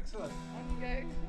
Excellent. On you go.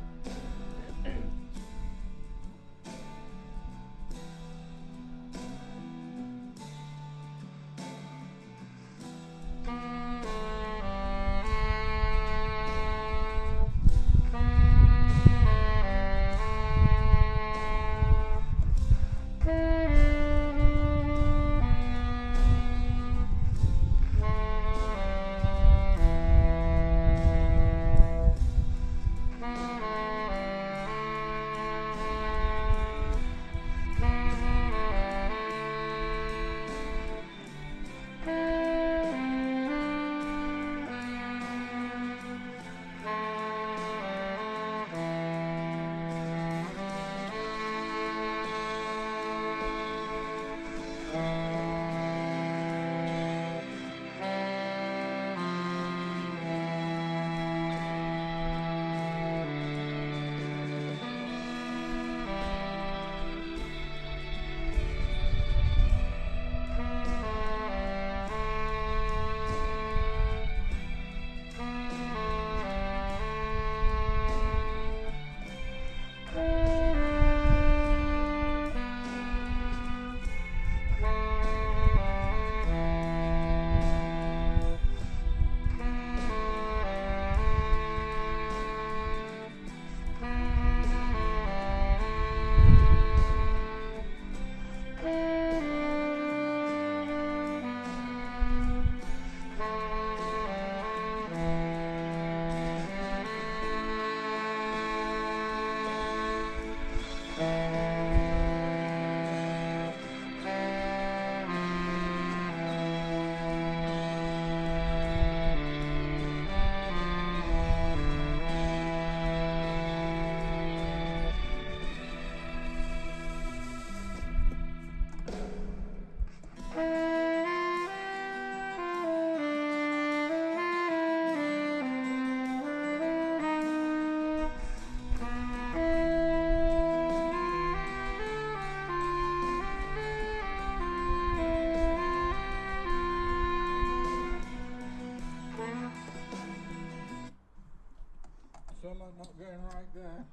Something not going right there.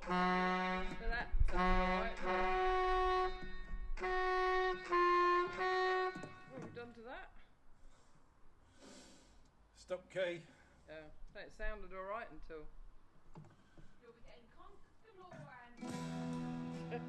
So that sounds alright. What have we done to that? Stop key. Yeah, it sounded alright until. You'll be getting comfortable and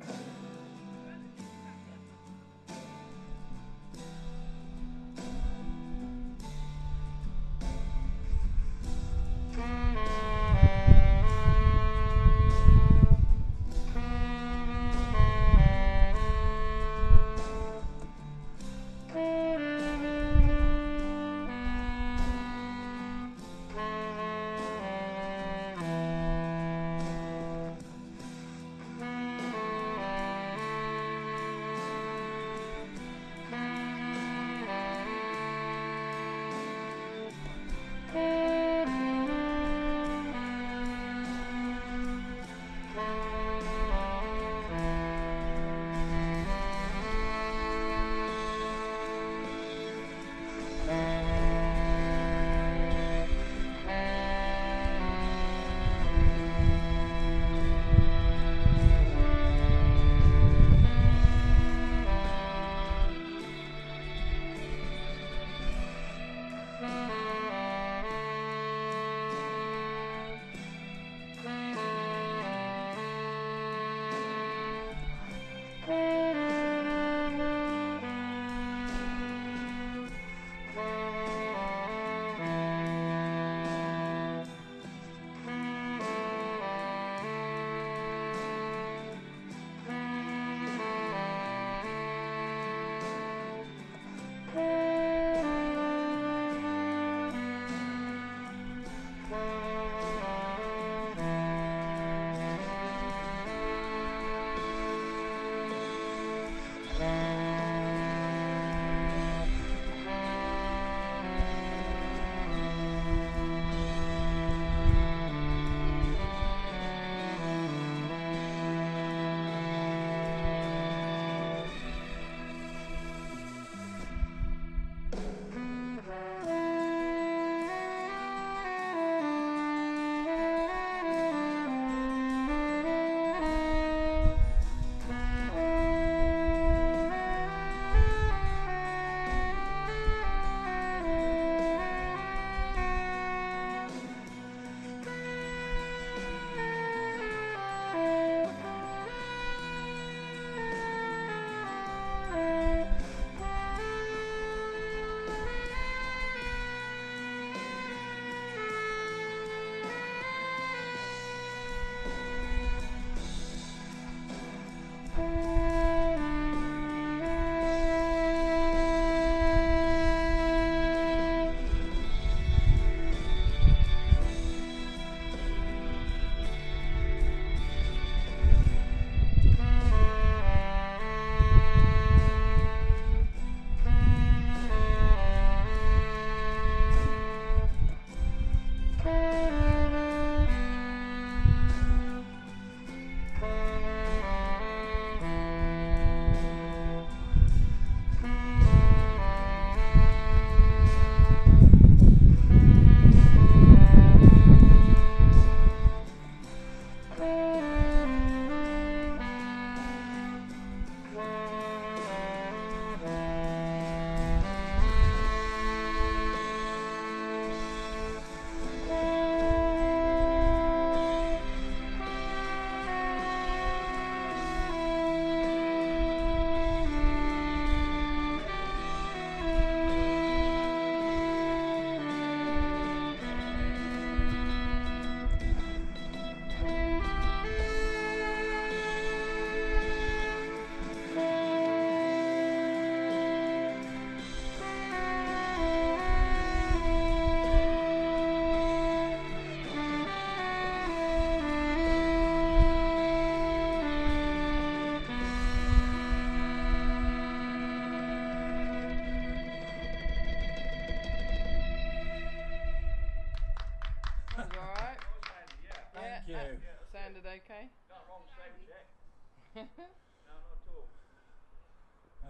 No, not at all.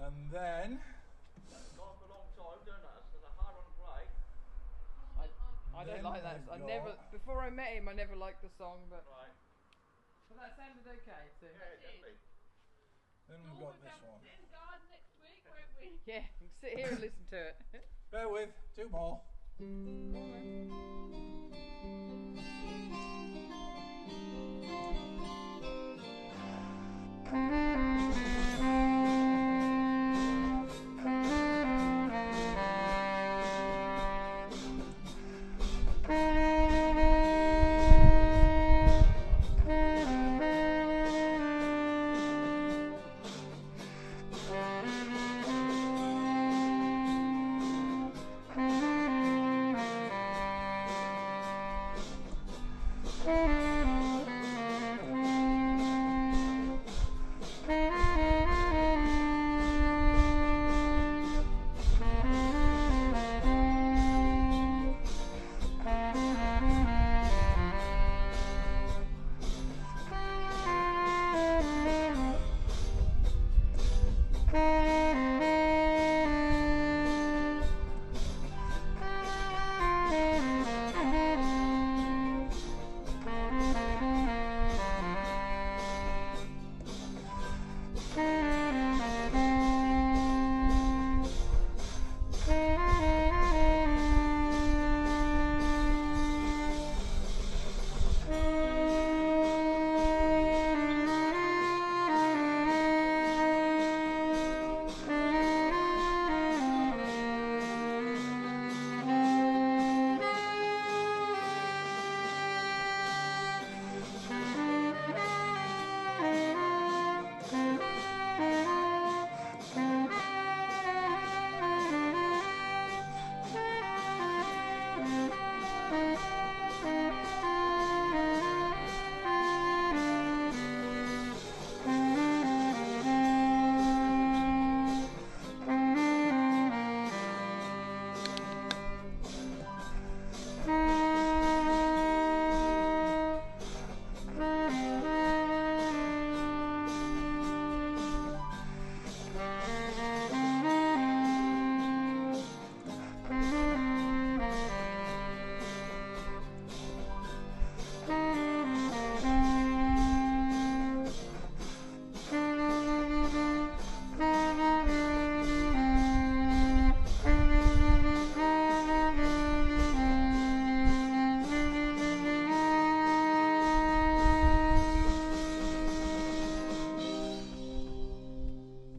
And then That's gone for a long time, don't it? So they're hard on the play. I don't Then like that. we've I never, got- before I met him, I never liked the song, but Right. that sounded okay too. Yeah, definitely. then Oh, we've got we're this going one. to sit in the garden next week, won't we? Yeah, you can sit here and listen to it. Bear with, 2 more. Go on then.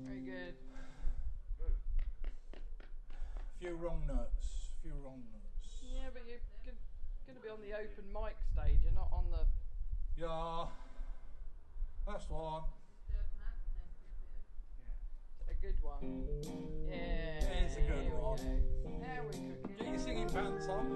Very good. Few wrong notes. Few wrong notes. Yeah, but you're going to be on the open mic stage. You're not on the. Yeah. Last one. A good one. Yeah. It's a good here we one. go. Now we're cooking. Get your singing pants on.